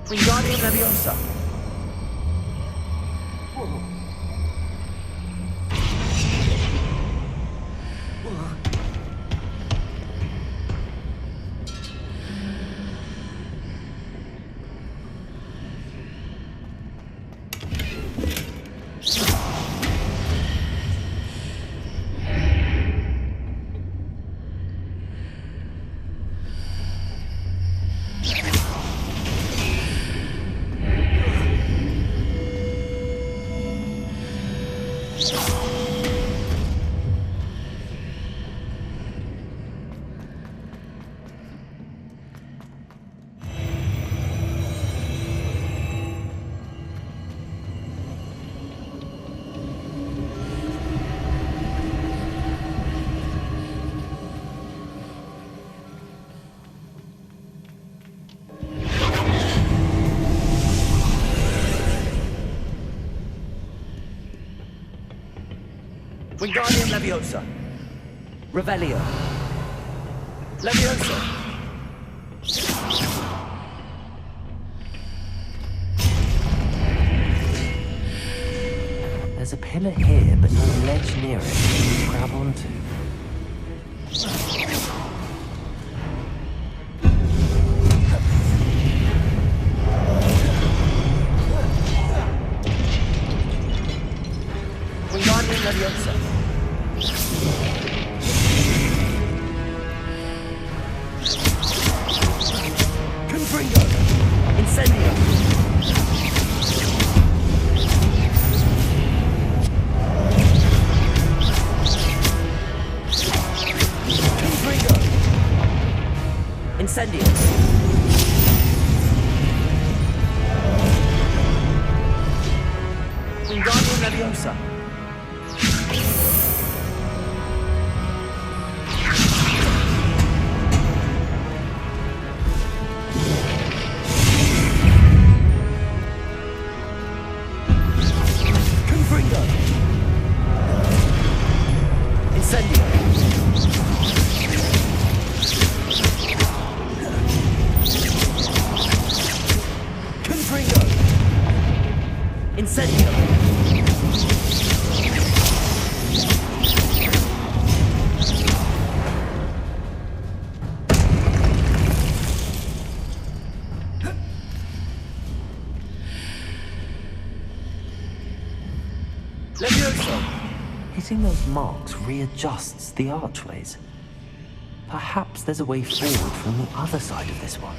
Wingardium Leviosa. Wingardium Leviosa. Revelio. Leviosa. There's a pillar here, but no ledge near it to grab onto. Wingardium Leviosa. Confringo. Incendio. Confringo. Incendio. Wingardium Leviosa. Confringo. Incendio. Confringo. Incendio. Leviosa. Hitting those marks readjusts the archways. Perhaps there's a way forward from the other side of this one.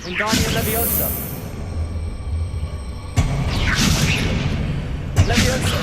Wingardium Leviosa. Leviosa.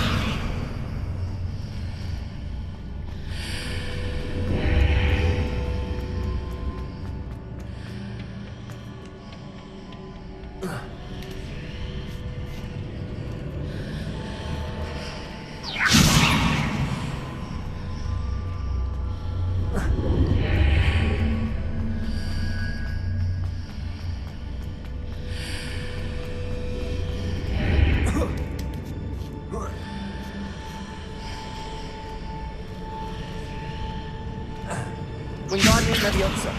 Wingardium Leviosa.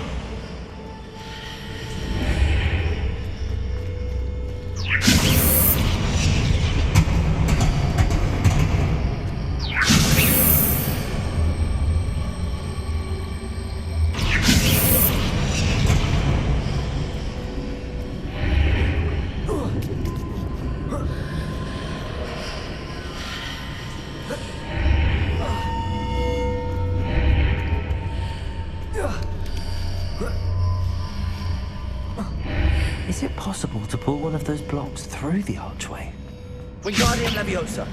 Is it possible to pull one of those blocks through the archway? Wingardium Leviosa.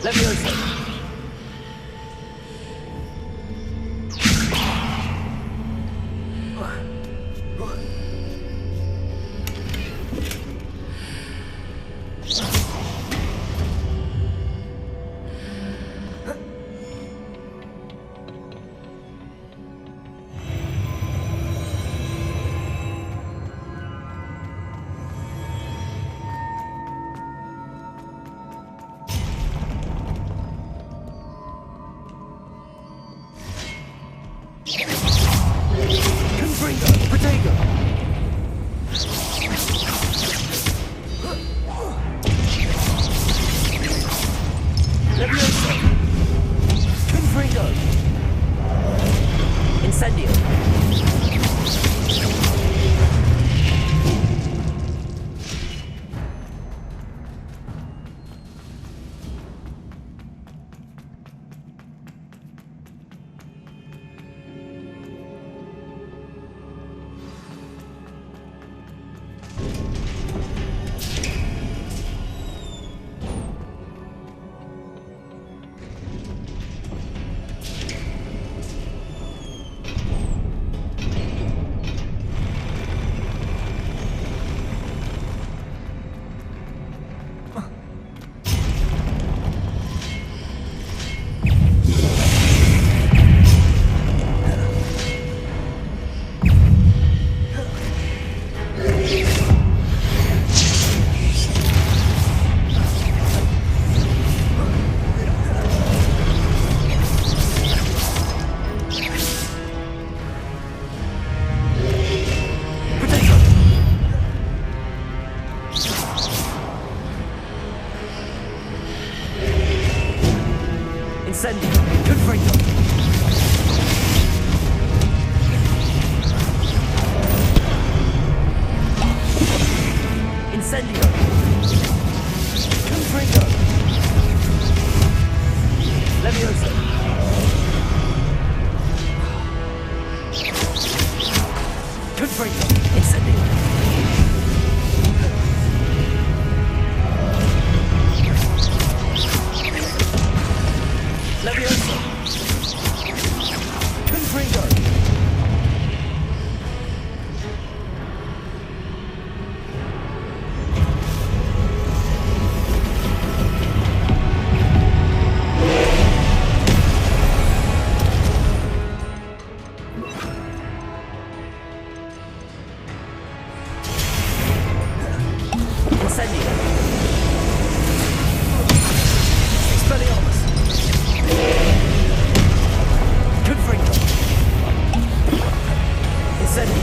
Levioso. Incendio. Confringo. Incendio. Confringo. Levioso. Confringo. Incendio. Levioso. Confringo. Incendio. Expelliarmus. Confringo. Incendio.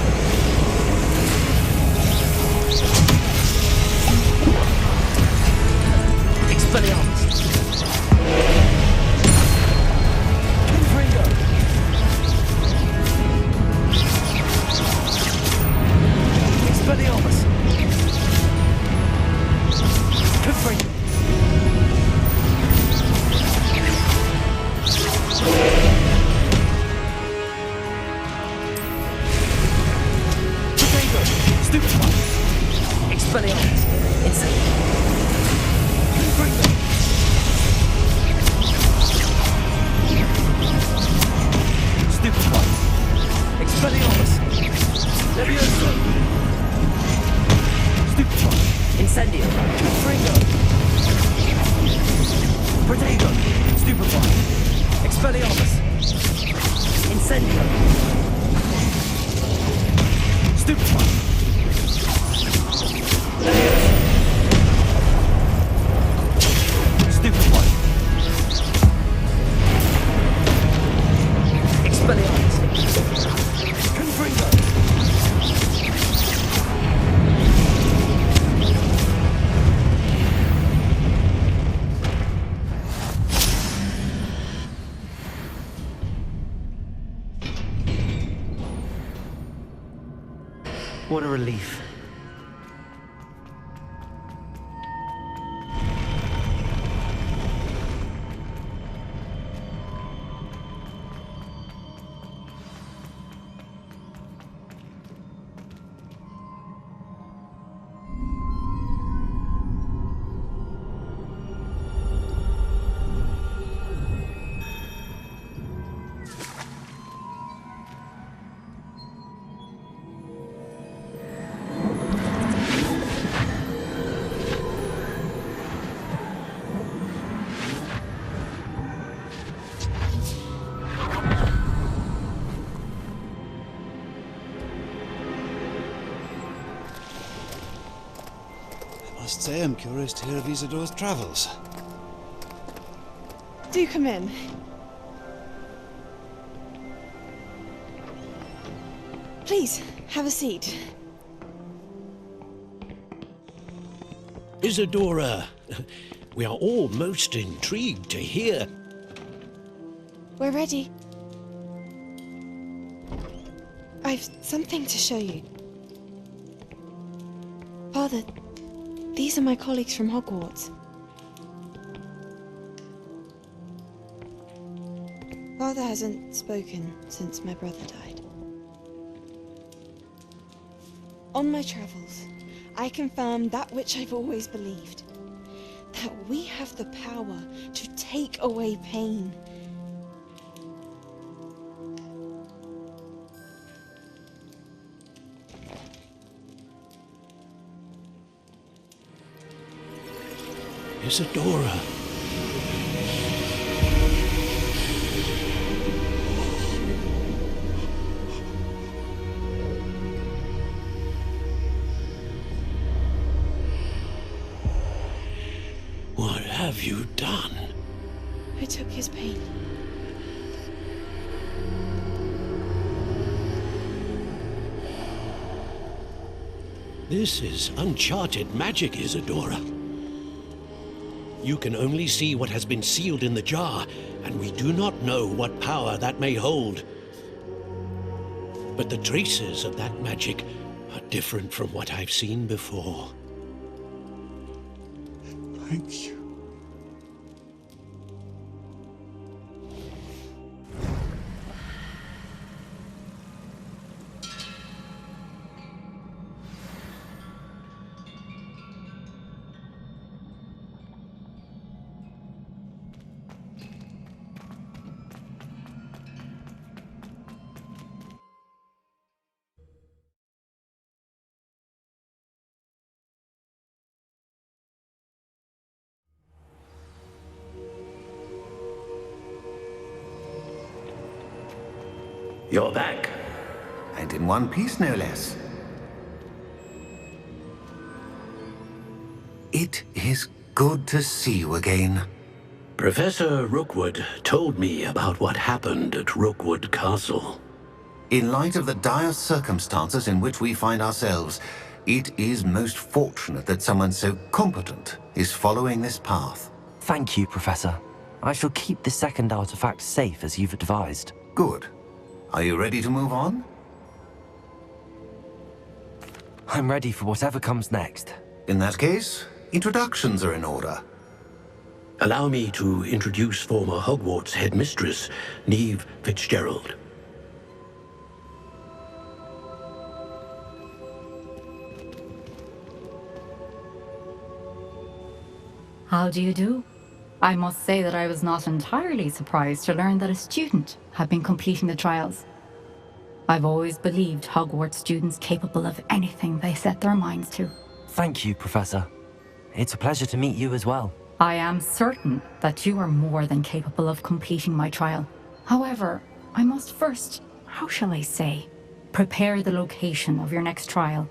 Expelliarmus. Confringo. Expelliarmus. Confringo. Stupefy. Expelliarmus. Incendio. Confringo. Stupefy. Expelliarmus. Levioso. Stupefy. Incendio. Confringo. Protego. Stupefy. Expelliarmus. Incendio. Stupefy. Stupefy. Expelliarmus. Confringo. What a relief. Must say I'm curious to hear of Isidore's travels. Do come in. Please, have a seat. Isadora, we are all most intrigued to hear. We're ready. I've something to show you. Father, these are my colleagues from Hogwarts. Father hasn't spoken since my brother died. On my travels, I confirmed that which I've always believed. That we have the power to take away pain. Isadora. What have you done? I took his pain. This is uncharted magic, Isadora. You can only see what has been sealed in the jar, and we do not know what power that may hold. But the traces of that magic are different from what I've seen before. Thank you. You're back. And in one piece, no less. It is good to see you again. Professor Rookwood told me about what happened at Rookwood Castle. In light of the dire circumstances in which we find ourselves, it is most fortunate that someone so competent is following this path. Thank you, Professor. I shall keep the second artifact safe as you've advised. Good. Are you ready to move on? I'm ready for whatever comes next. In that case, introductions are in order. Allow me to introduce former Hogwarts headmistress, Neve Fitzgerald. How do you do? I must say that I was not entirely surprised to learn that a student had been completing the trials. I've always believed Hogwarts students capable of anything they set their minds to. Thank you, Professor. It's a pleasure to meet you as well. I am certain that you are more than capable of completing my trial. However, I must first, how shall I say, prepare the location of your next trial.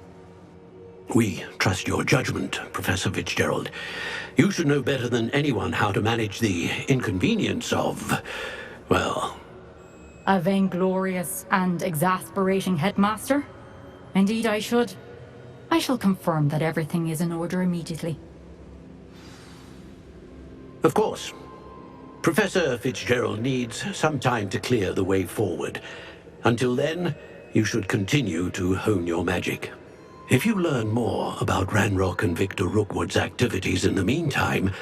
We trust your judgment, Professor Fitzgerald. You should know better than anyone how to manage the inconvenience of, well... A vainglorious and exasperating headmaster? Indeed I should. I shall confirm that everything is in order immediately. Of course. Professor Fitzgerald needs some time to clear the way forward. Until then, you should continue to hone your magic. If you learn more about Ranrock and Victor Rookwood's activities in the meantime,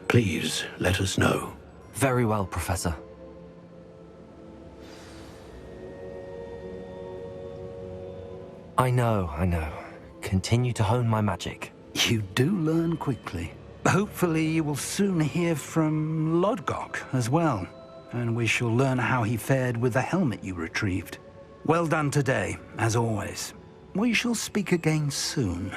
please let us know. Very well, Professor. I know. Continue to hone my magic. You do learn quickly. Hopefully you will soon hear from Lodgok as well, and we shall learn how he fared with the helmet you retrieved. Well done today, as always. We shall speak again soon.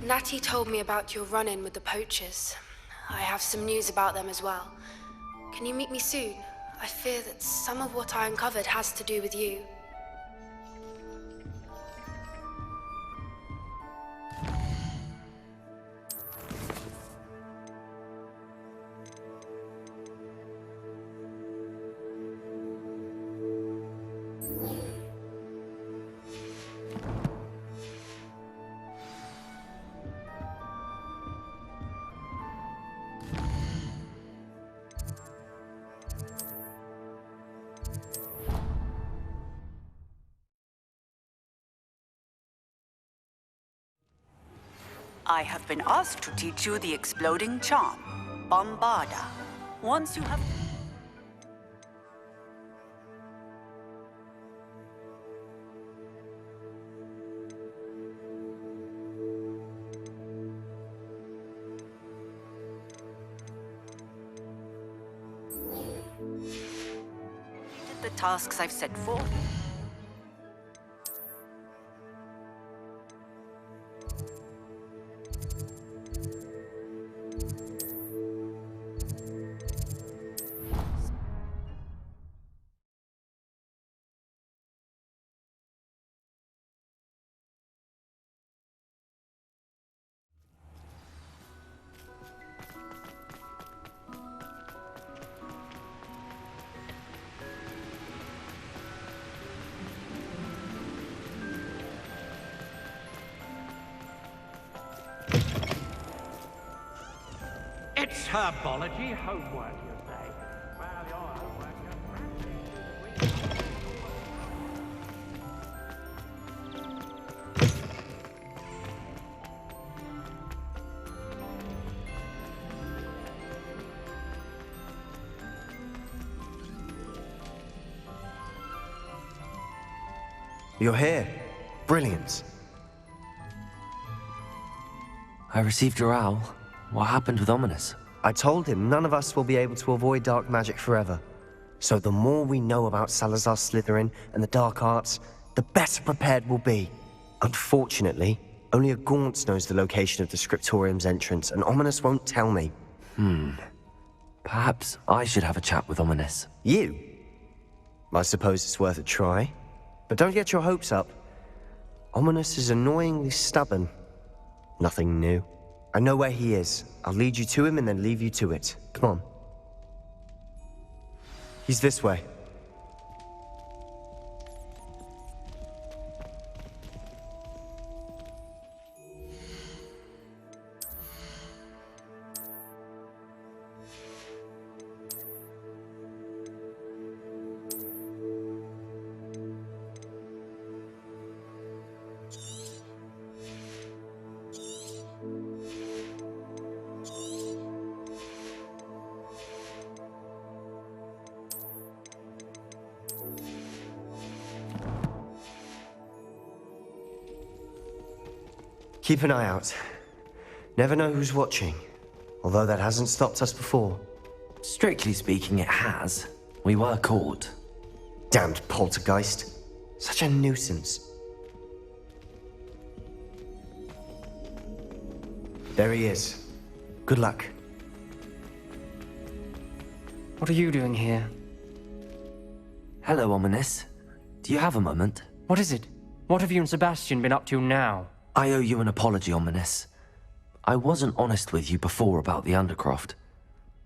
Natty told me about your run-in with the poachers. I have some news about them as well. Can you meet me soon? I fear that some of what I uncovered has to do with you. I have been asked to teach you the exploding charm, Bombarda. Once you have... the tasks I've set forth. It's herbology homework, you say? Well, your homework You're here. Brilliant. I received your owl. What happened with Ominous? I told him none of us will be able to avoid dark magic forever. So the more we know about Salazar Slytherin and the dark arts, the better prepared we'll be. Unfortunately, only a Gaunt knows the location of the Scriptorium's entrance, and Ominous won't tell me. Perhaps I should have a chat with Ominous. You? I suppose it's worth a try. But don't get your hopes up. Ominous is annoyingly stubborn. Nothing new. I know where he is. I'll lead you to him and then leave you to it. Come on. He's this way. Keep an eye out. Never know who's watching, although that hasn't stopped us before. Strictly speaking, it has. We were caught. Damned poltergeist. Such a nuisance. There he is. Good luck. What are you doing here? Hello, Ominous. Do you have a moment? What is it? What have you and Sebastian been up to now? I owe you an apology, Ominous. I wasn't honest with you before about the Undercroft.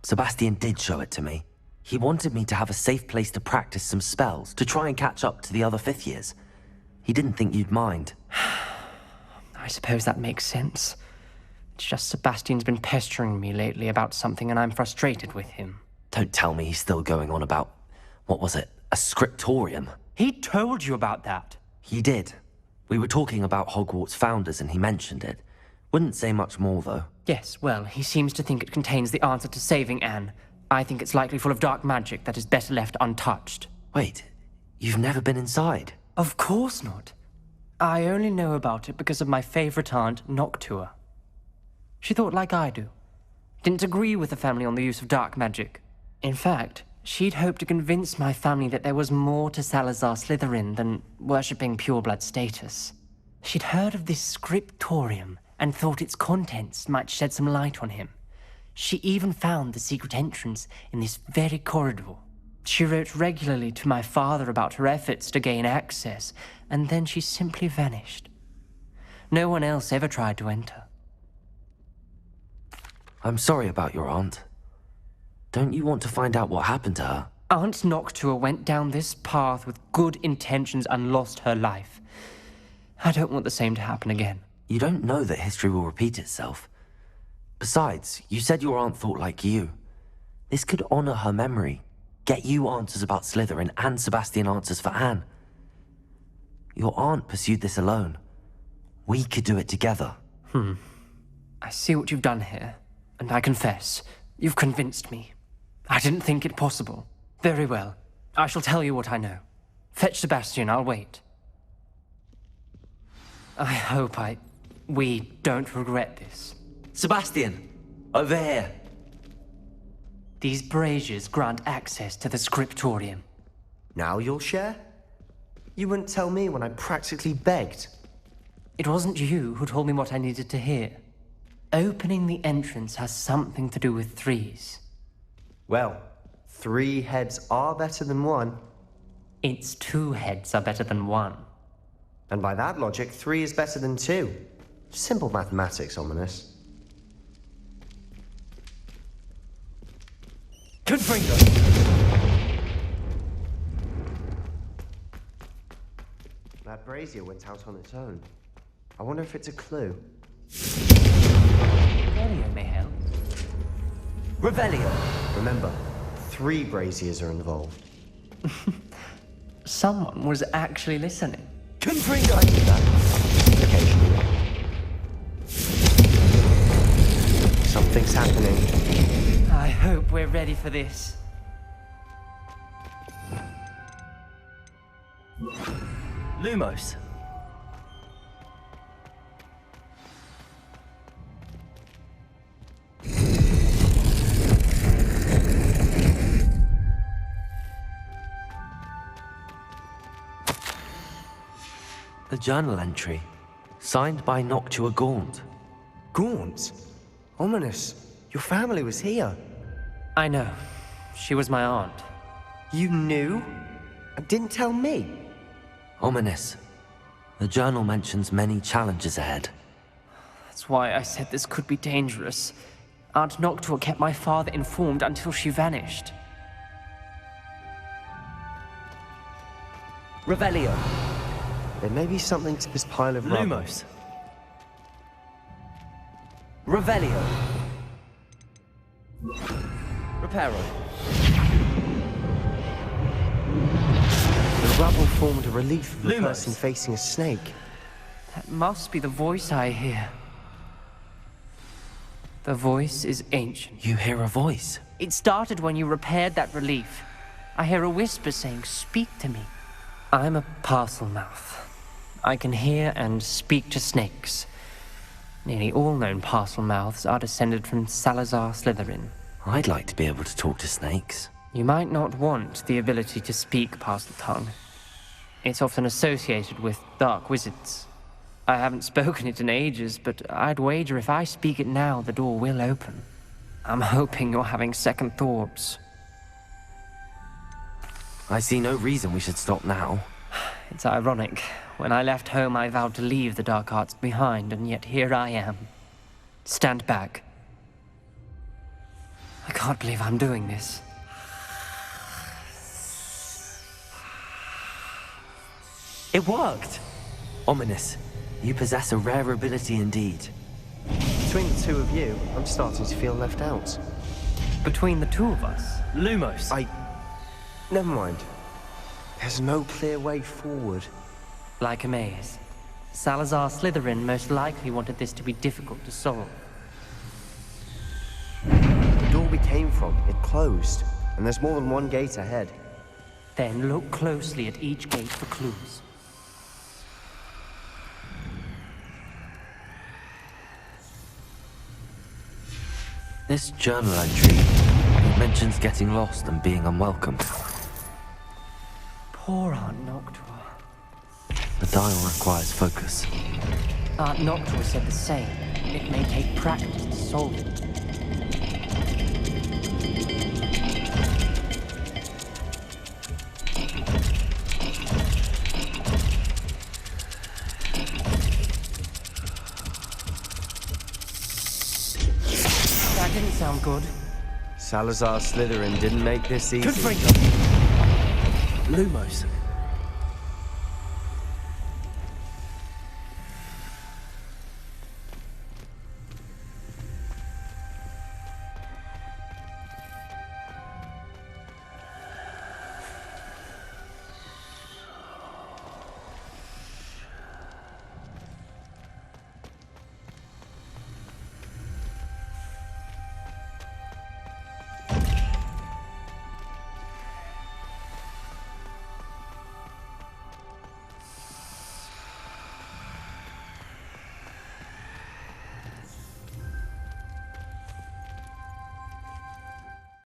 Sebastian did show it to me. He wanted me to have a safe place to practice some spells, to try and catch up to the other fifth years. He didn't think you'd mind. I suppose that makes sense. It's just Sebastian's been pestering me lately about something and I'm frustrated with him. Don't tell me he's still going on about, what was it, a scriptorium? He told you about that? He did. We were talking about Hogwarts founders and he mentioned it. Wouldn't say much more, though. Yes, well, he seems to think it contains the answer to saving Anne. I think it's likely full of dark magic that is better left untouched. Wait, you've never been inside? Of course not. I only know about it because of my favorite aunt, Noctua. She thought like I do. Didn't agree with the family on the use of dark magic. In fact, she'd hoped to convince my family that there was more to Salazar Slytherin than worshipping pureblood status. She'd heard of this scriptorium and thought its contents might shed some light on him. She even found the secret entrance in this very corridor. She wrote regularly to my father about her efforts to gain access, and then she simply vanished. No one else ever tried to enter. I'm sorry about your aunt. Don't you want to find out what happened to her? Aunt Noctua went down this path with good intentions and lost her life. I don't want the same to happen again. You don't know that history will repeat itself. Besides, you said your aunt thought like you. This could honor her memory, get you answers about Slytherin and Sebastian answers for Anne. Your aunt pursued this alone. We could do it together. I see what you've done here, and I confess, you've convinced me. I didn't think it possible. Very well. I shall tell you what I know. Fetch Sebastian, I'll wait. I hope we don't regret this. Sebastian! Over here! These braziers grant access to the scriptorium. Now you'll share? You wouldn't tell me when I practically begged. It wasn't you who told me what I needed to hear. Opening the entrance has something to do with threes. Well, 3 heads are better than 1. Its 2 heads are better than 1. And by that logic, 3 is better than 2. Simple mathematics, Ominous. Confringo! That brazier went out on its own. I wonder if it's a clue. Revelio may help. Revelio! Remember, 3 braziers are involved. Someone was actually listening. Confringo! I do that. Occasionally. Something's happening. I hope we're ready for this. Lumos! The journal entry, signed by Noctua Gaunt. Gaunt? Ominous. Your family was here. I know. She was my aunt. You knew? And didn't tell me? Ominous. The journal mentions many challenges ahead. That's why I said this could be dangerous. Aunt Noctua kept my father informed until she vanished. Revelio! There may be something to this pile of rubble. Lumos! Revelio! Reparo! The rubble formed a relief of a Lumos. person facing a snake. That must be the voice I hear. The voice is ancient. You hear a voice? It started when you repaired that relief. I hear a whisper saying, "Speak to me." I'm a parcel mouth. I can hear and speak to snakes. Nearly all known parcel mouths are descended from Salazar Slytherin. I'd like to be able to talk to snakes. You might not want the ability to speak parcel tongue. It's often associated with dark wizards. I haven't spoken it in ages, but I'd wager if I speak it now, the door will open. I'm hoping you're having second thoughts. I see no reason we should stop now. It's ironic. When I left home, I vowed to leave the dark arts behind, and yet here I am. Stand back. I can't believe I'm doing this. It worked! Ominous, you possess a rare ability indeed. Between the 2 of you, I'm starting to feel left out. Between the 2 of us? Lumos! Never mind. There's no clear way forward. Like a maze. Salazar Slytherin most likely wanted this to be difficult to solve. The door we came from, it closed. And there's more than one gate ahead. Then look closely at each gate for clues. This journal entry mentions getting lost and being unwelcome. Poor Aunt Noctua. The dial requires focus. Aunt Noctua said the same. It may take practice to solve it. That didn't sound good. Salazar Slytherin didn't make this easy. Good for you. Lumos.